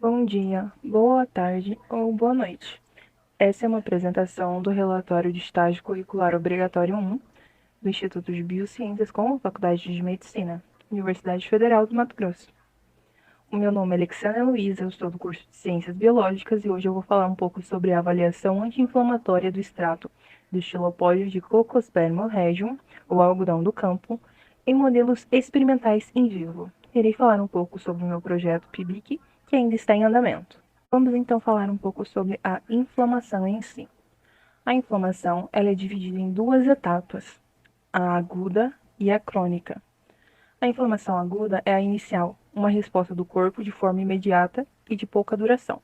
Bom dia, boa tarde ou boa noite. Essa é uma apresentação do relatório de estágio curricular obrigatório 1 do Instituto de Biociências com a Faculdade de Medicina, Universidade Federal do Mato Grosso. O meu nome é Alexandra Luiza, eu sou do curso de Ciências Biológicas e hoje eu vou falar um pouco sobre a avaliação anti-inflamatória do extrato do xilopódio de Cocospermum regium, ou algodão do campo, em modelos experimentais em vivo. Irei falar um pouco sobre o meu projeto PIBIC, que ainda está em andamento. Vamos então falar um pouco sobre a inflamação em si. A inflamação ela é dividida em duas etapas, a aguda e a crônica. A inflamação aguda é a inicial, uma resposta do corpo de forma imediata e de pouca duração.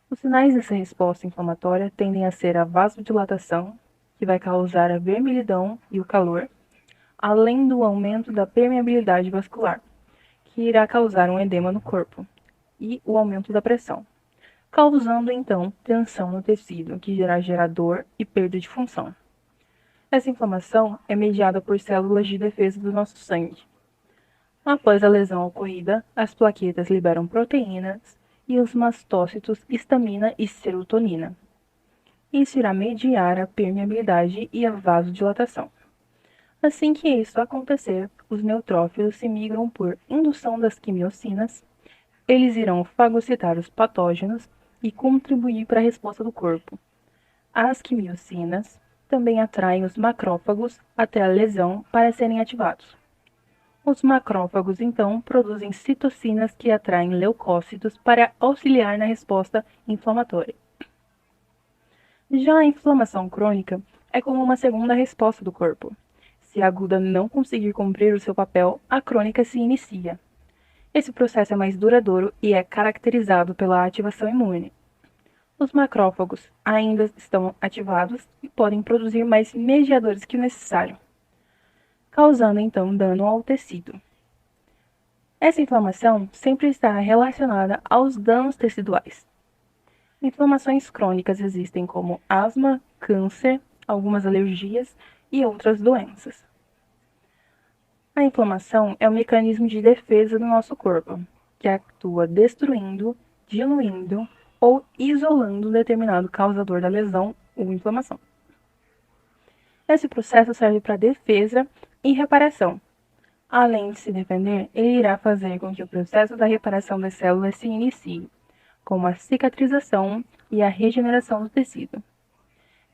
Os sinais dessa resposta inflamatória tendem a ser a vasodilatação, que vai causar a vermelhidão e o calor, além do aumento da permeabilidade vascular, que irá causar um edema no corpo, e o aumento da pressão, causando então tensão no tecido, que gerar dor e perda de função. Essa inflamação é mediada por células de defesa do nosso sangue. Após a lesão ocorrida, as plaquetas liberam proteínas e os mastócitos histamina e serotonina. Isso irá mediar a permeabilidade e a vasodilatação. Assim que isso acontecer, os neutrófilos se migram por indução das quimiocinas, eles irão fagocitar os patógenos e contribuir para a resposta do corpo. As quimiocinas também atraem os macrófagos até a lesão para serem ativados. Os macrófagos, então, produzem citocinas que atraem leucócitos para auxiliar na resposta inflamatória. Já a inflamação crônica é como uma segunda resposta do corpo. Se a aguda não conseguir cumprir o seu papel, a crônica se inicia. Esse processo é mais duradouro e é caracterizado pela ativação imune. Os macrófagos ainda estão ativados e podem produzir mais mediadores que o necessário, causando então dano ao tecido. Essa inflamação sempre está relacionada aos danos teciduais. Inflamações crônicas existem como asma, câncer, algumas alergias e outras doenças. A inflamação é um mecanismo de defesa do nosso corpo, que atua destruindo, diluindo ou isolando um determinado causador da lesão ou inflamação. Esse processo serve para defesa e reparação. Além de se defender, ele irá fazer com que o processo da reparação das células se inicie, como a cicatrização e a regeneração do tecido.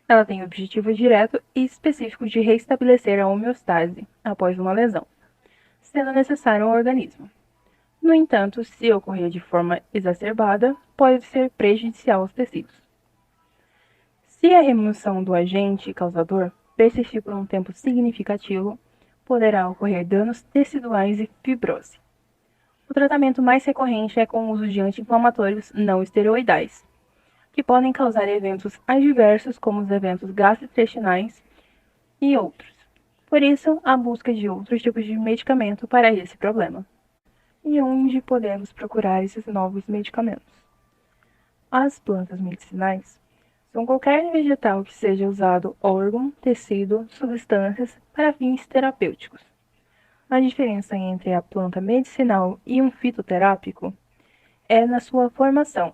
Ela tem o objetivo direto e específico de restabelecer a homeostase após uma lesão, sendo necessário ao organismo. No entanto, se ocorrer de forma exacerbada, pode ser prejudicial aos tecidos. Se a remoção do agente causador persistir por um tempo significativo, poderá ocorrer danos teciduais e fibrose. O tratamento mais recorrente é com o uso de anti-inflamatórios não esteroidais, que podem causar eventos adversos como os eventos gastrointestinais e outros. Por isso, a busca de outros tipos de medicamento para esse problema. E onde podemos procurar esses novos medicamentos? As plantas medicinais são qualquer vegetal que seja usado órgão, tecido, substâncias para fins terapêuticos. A diferença entre a planta medicinal e um fitoterápico é na sua formação.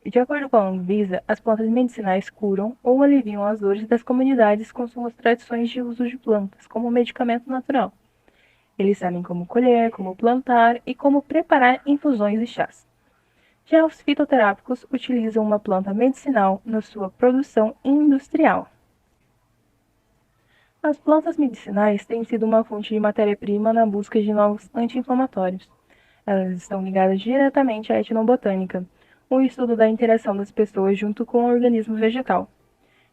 De acordo com a Anvisa, as plantas medicinais curam ou aliviam as dores das comunidades com suas tradições de uso de plantas como medicamento natural. Eles sabem como colher, como plantar e como preparar infusões e chás. Já os fitoterápicos utilizam uma planta medicinal na sua produção industrial. As plantas medicinais têm sido uma fonte de matéria-prima na busca de novos anti-inflamatórios. Elas estão ligadas diretamente à etnobotânica, o estudo da interação das pessoas junto com o organismo vegetal.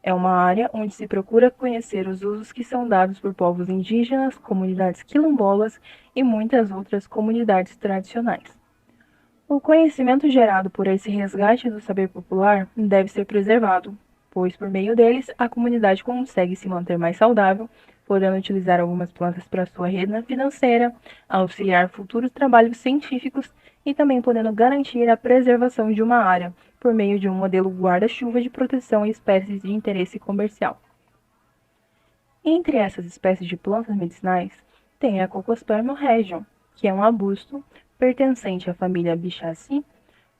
É uma área onde se procura conhecer os usos que são dados por povos indígenas, comunidades quilombolas e muitas outras comunidades tradicionais. O conhecimento gerado por esse resgate do saber popular deve ser preservado, pois por meio deles a comunidade consegue se manter mais saudável, podendo utilizar algumas plantas para sua renda financeira, auxiliar futuros trabalhos científicos e também podendo garantir a preservação de uma área por meio de um modelo guarda-chuva de proteção e espécies de interesse comercial. Entre essas espécies de plantas medicinais, tem a Cocospermum regium, que é um arbusto pertencente à família Bichaceae,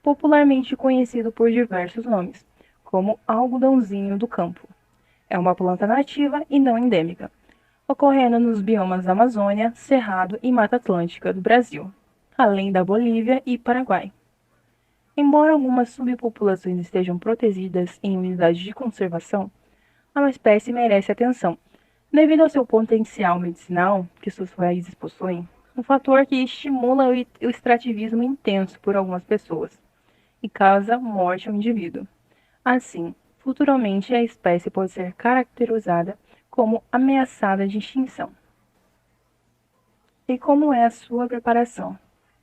popularmente conhecido por diversos nomes, como algodãozinho do campo. É uma planta nativa e não endêmica, ocorrendo nos biomas da Amazônia, Cerrado e Mata Atlântica do Brasil, além da Bolívia e Paraguai. Embora algumas subpopulações estejam protegidas em unidades de conservação, a espécie merece atenção, devido ao seu potencial medicinal que suas raízes possuem, um fator que estimula o extrativismo intenso por algumas pessoas e causa morte ao indivíduo. Assim, futuramente a espécie pode ser caracterizada como ameaçada de extinção. E como é a sua preparação?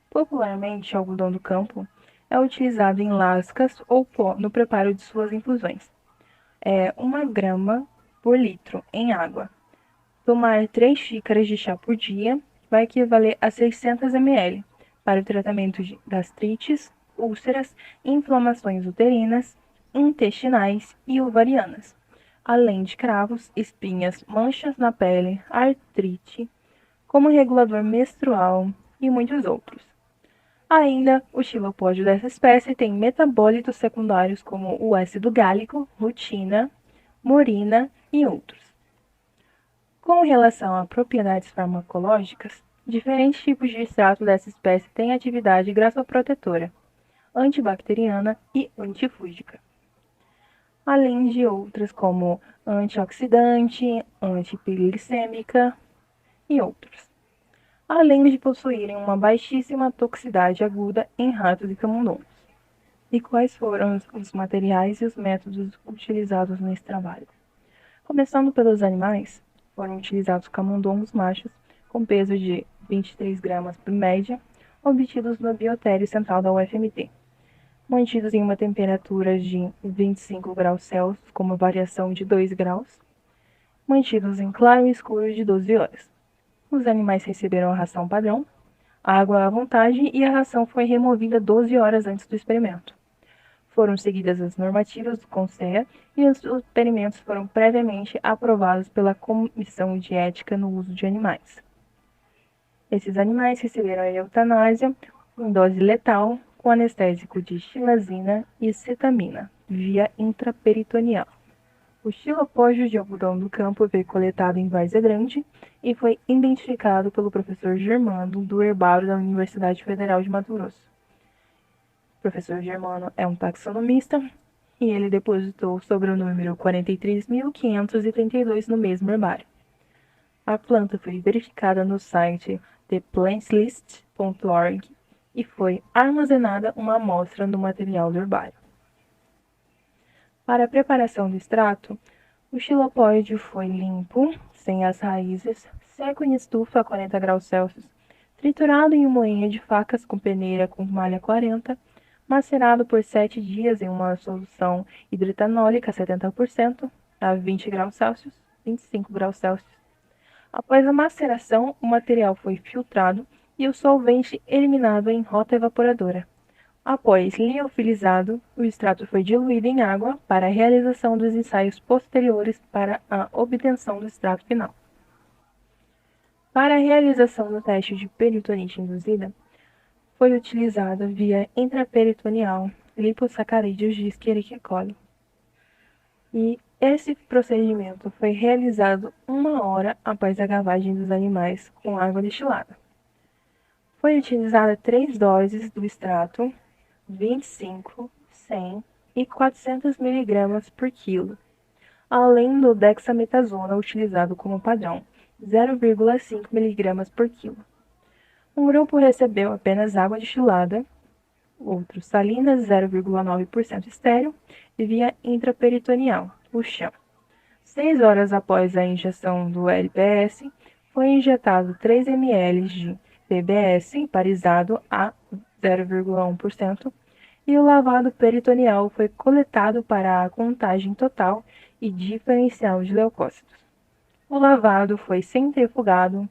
Popularmente, o algodão do campo é utilizado em lascas ou pó no preparo de suas infusões. É 1 grama por litro em água. Tomar 3 xícaras de chá por dia vai equivaler a 600 ml para o tratamento de gastrites, úlceras, inflamações uterinas, intestinais e ovarianas, além de cravos, espinhas, manchas na pele, artrite, como regulador menstrual e muitos outros. Ainda, o xilopódio dessa espécie tem metabólitos secundários como o ácido gálico, rutina, morina e outros. Com relação a propriedades farmacológicas, diferentes tipos de extrato dessa espécie têm atividade graçoprotetora, antibacteriana e antifúngica, além de outras como antioxidante, antipirglicêmica e outros, além de possuírem uma baixíssima toxicidade aguda em ratos e camundongos. E quais foram os materiais e os métodos utilizados nesse trabalho? Começando pelos animais, foram utilizados camundongos machos com peso de 23 gramas por média, obtidos no biotério central da UFMT, mantidos em uma temperatura de 25 graus Celsius, com uma variação de 2 graus, mantidos em claro e escuro de 12 horas. Os animais receberam a ração padrão, água à vontade e a ração foi removida 12 horas antes do experimento. Foram seguidas as normativas do CONSEA e os experimentos foram previamente aprovados pela Comissão de Ética no Uso de Animais. Esses animais receberam a eutanásia em dose letal com anestésico de xilazina e cetamina, via intraperitoneal. O xilopódio de algodão do campo foi coletado em Várzea Grande e foi identificado pelo professor Germano do Herbário da Universidade Federal de Mato Grosso. O professor Germano é um taxonomista e ele depositou sobre o número 43.532 no mesmo herbário. A planta foi verificada no site theplantlist.org e foi armazenada uma amostra no material do herbário. Para a preparação do extrato, o xilopóide foi limpo, sem as raízes, seco em estufa a 40 graus Celsius, triturado em um moinho de facas com peneira com malha 40, macerado por 7 dias em uma solução hidroetanólica 70% a 20 graus Celsius, 25 graus Celsius. Após a maceração, o material foi filtrado e o solvente eliminado em rota evaporadora. Após liofilizado, o extrato foi diluído em água para a realização dos ensaios posteriores para a obtenção do extrato final. Para a realização do teste de peritonite induzida, foi utilizada via intraperitoneal lipossacarídeos de Escherichia coli. E esse procedimento foi realizado 1 hora após a lavagem dos animais com água destilada. Foi utilizada 3 doses do extrato, 25, 100 e 400 mg por quilo, além do dexametasona utilizado como padrão, 0,5 mg por quilo. Um grupo recebeu apenas água destilada, outro salina 0,9% estéril e via intraperitoneal, o chão. 6 horas após a injeção do LPS, foi injetado 3 ml de PBS parizado a 0,1% e o lavado peritoneal foi coletado para a contagem total e diferencial de leucócitos. O lavado foi centrifugado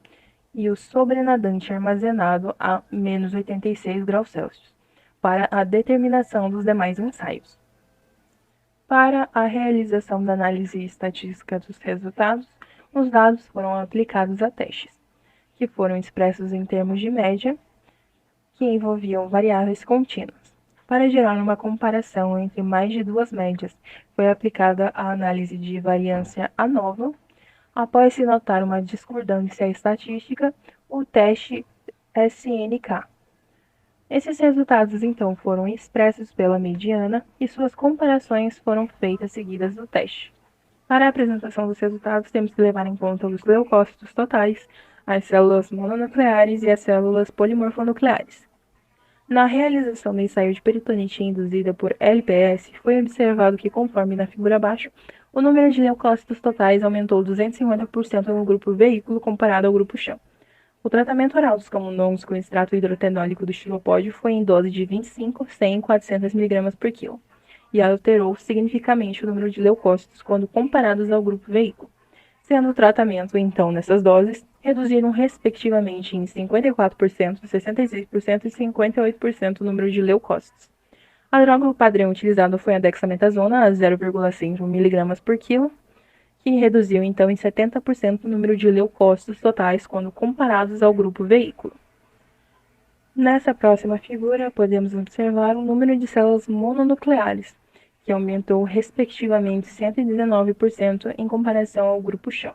e o sobrenadante armazenado a menos 86 graus Celsius para a determinação dos demais ensaios. Para a realização da análise estatística dos resultados, os dados foram aplicados a testes, que foram expressos em termos de média, que envolviam variáveis contínuas. Para gerar uma comparação entre mais de duas médias, foi aplicada a análise de variância ANOVA. Após se notar uma discordância estatística, o teste SNK. Esses resultados, então, foram expressos pela mediana e suas comparações foram feitas seguidas do teste. Para a apresentação dos resultados, temos que levar em conta os leucócitos totais, as células mononucleares e as células polimorfonucleares. Na realização do ensaio de peritonite induzida por LPS, foi observado que, conforme na figura abaixo, o número de leucócitos totais aumentou 250% no grupo veículo comparado ao grupo chão. O tratamento oral dos camundongos com extrato hidrotenólico do xilopódio foi em dose de 25, 100 e 400 mg por quilo, e alterou significativamente o número de leucócitos quando comparados ao grupo veículo, sendo o tratamento, então, nessas doses, reduziram respectivamente em 54%, 66% e 58% o número de leucócitos. A droga padrão utilizada foi a dexametasona, a 0,5 mg por quilo, que reduziu então em 70% o número de leucócitos totais quando comparados ao grupo veículo. Nessa próxima figura, podemos observar o número de células mononucleares, que aumentou respectivamente 119% em comparação ao grupo chão.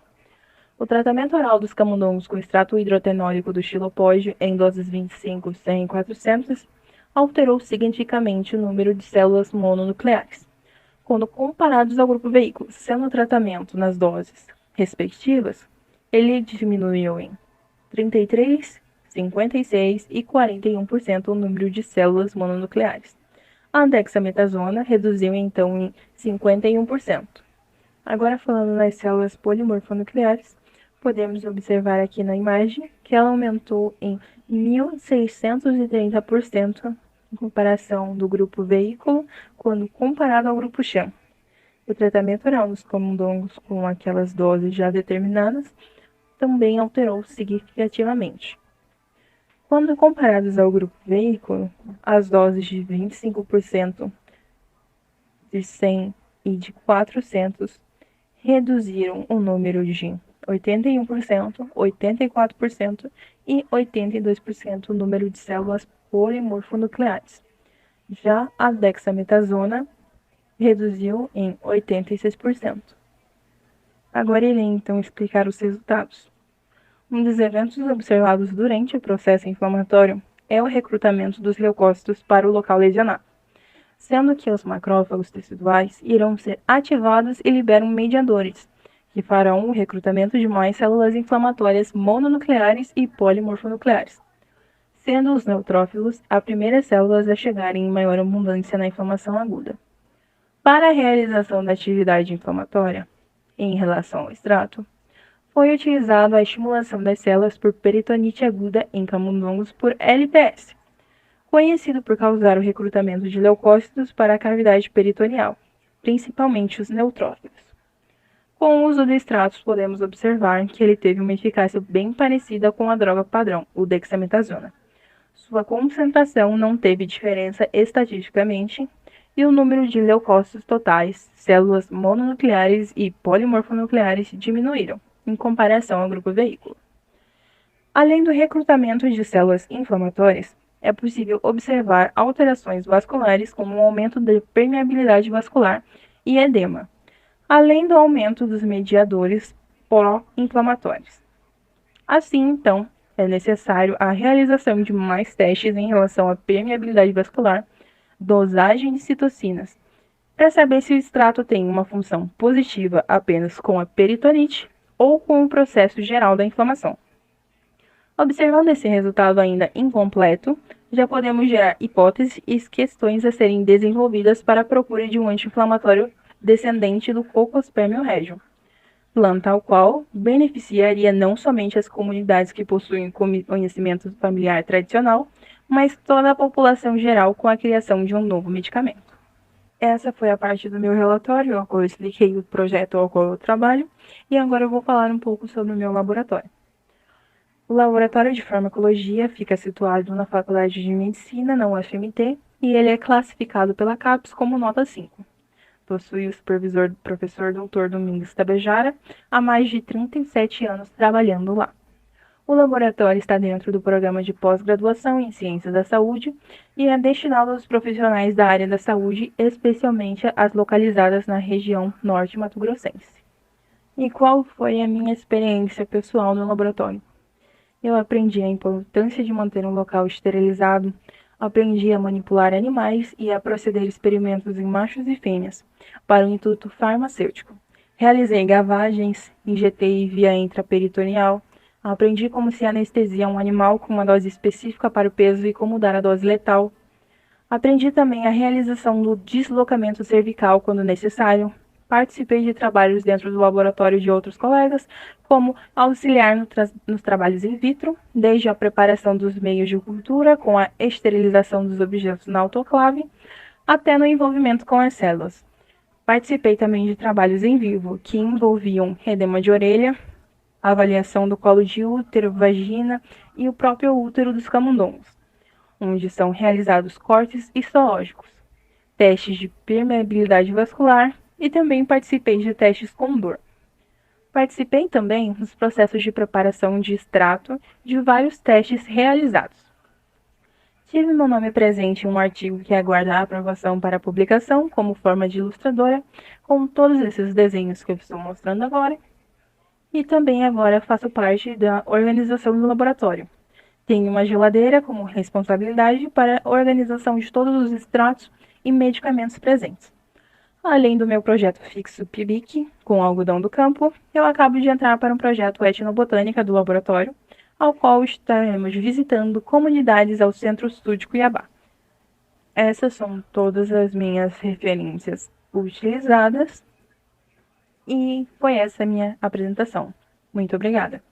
O tratamento oral dos camundongos com extrato hidrotenólico do xilopódio em doses 25, 100 e 400 alterou significativamente o número de células mononucleares, quando comparados ao grupo veículo, sendo o tratamento nas doses respectivas, ele diminuiu em 33, 56 e 41% o número de células mononucleares. A dexametasona reduziu então em 51%. Agora falando nas células polimorfonucleares, podemos observar aqui na imagem que ela aumentou em 1.630% em comparação do grupo veículo quando comparado ao grupo chão. O tratamento oral dos camundongos com aquelas doses já determinadas também alterou significativamente. Quando comparados ao grupo veículo, as doses de 25%, de 100 e de 400 reduziram o número de 81%, 84% e 82% o número de células polimorfonucleares. Já a dexametasona reduziu em 86%. Agora irei então explicar os resultados. Um dos eventos observados durante o processo inflamatório é o recrutamento dos leucócitos para o local lesionado, sendo que os macrófagos teciduais irão ser ativados e liberam mediadores, que farão o recrutamento de mais células inflamatórias mononucleares e polimorfonucleares, sendo os neutrófilos as primeiras células a chegarem em maior abundância na inflamação aguda. Para a realização da atividade inflamatória, em relação ao extrato, foi utilizado a estimulação das células por peritonite aguda em camundongos por LPS, conhecido por causar o recrutamento de leucócitos para a cavidade peritoneal, principalmente os neutrófilos. Com o uso do extrato, podemos observar que ele teve uma eficácia bem parecida com a droga padrão, o dexametasona. Sua concentração não teve diferença estatisticamente e o número de leucócitos totais, células mononucleares e polimorfonucleares diminuíram, em comparação ao grupo veículo. Além do recrutamento de células inflamatórias, é possível observar alterações vasculares como o aumento da permeabilidade vascular e edema, além do aumento dos mediadores pró-inflamatórios. Assim, então, é necessário a realização de mais testes em relação à permeabilidade vascular, dosagem de citocinas, para saber se o extrato tem uma função positiva apenas com a peritonite ou com o processo geral da inflamação. Observando esse resultado ainda incompleto, já podemos gerar hipóteses e questões a serem desenvolvidas para a procura de um anti-inflamatório descendente do Cocospermium regium, planta ao qual beneficiaria não somente as comunidades que possuem conhecimento familiar tradicional, mas toda a população geral com a criação de um novo medicamento. Essa foi a parte do meu relatório, ao qual eu expliquei o projeto ao qual eu trabalho, e agora eu vou falar um pouco sobre o meu laboratório. O laboratório de farmacologia fica situado na Faculdade de Medicina, na UFMT, e ele é classificado pela CAPES como nota 5. Possui o supervisor professor Dr. Domingos Tabejara, há mais de 37 anos trabalhando lá. O laboratório está dentro do programa de pós-graduação em Ciências da Saúde e é destinado aos profissionais da área da saúde, especialmente as localizadas na região norte mato-grossense. E qual foi a minha experiência pessoal no laboratório? Eu aprendi a importância de manter um local esterilizado, aprendi a manipular animais e a proceder experimentos em machos e fêmeas para o intuito farmacêutico. Realizei gavagens, injetei via intraperitoneal, aprendi como se anestesia um animal com uma dose específica para o peso e como dar a dose letal. Aprendi também a realização do deslocamento cervical quando necessário. Participei de trabalhos dentro do laboratório de outros colegas, como auxiliar nos trabalhos in vitro, desde a preparação dos meios de cultura com a esterilização dos objetos na autoclave, até no envolvimento com as células. Participei também de trabalhos em vivo, que envolviam edema de orelha, avaliação do colo de útero, vagina e o próprio útero dos camundongos, onde são realizados cortes histológicos, testes de permeabilidade vascular e também participei de testes com dor. Participei também nos processos de preparação de extrato de vários testes realizados. Tive meu nome presente em um artigo que aguarda a aprovação para publicação como forma de ilustradora, com todos esses desenhos que eu estou mostrando agora. E também agora faço parte da organização do laboratório. Tenho uma geladeira como responsabilidade para a organização de todos os extratos e medicamentos presentes. Além do meu projeto fixo PIBIC, com algodão do campo, eu acabo de entrar para um projeto etnobotânica do laboratório, ao qual estaremos visitando comunidades ao centro-sul de Cuiabá. Essas são todas as minhas referências utilizadas e foi essa a minha apresentação. Muito obrigada.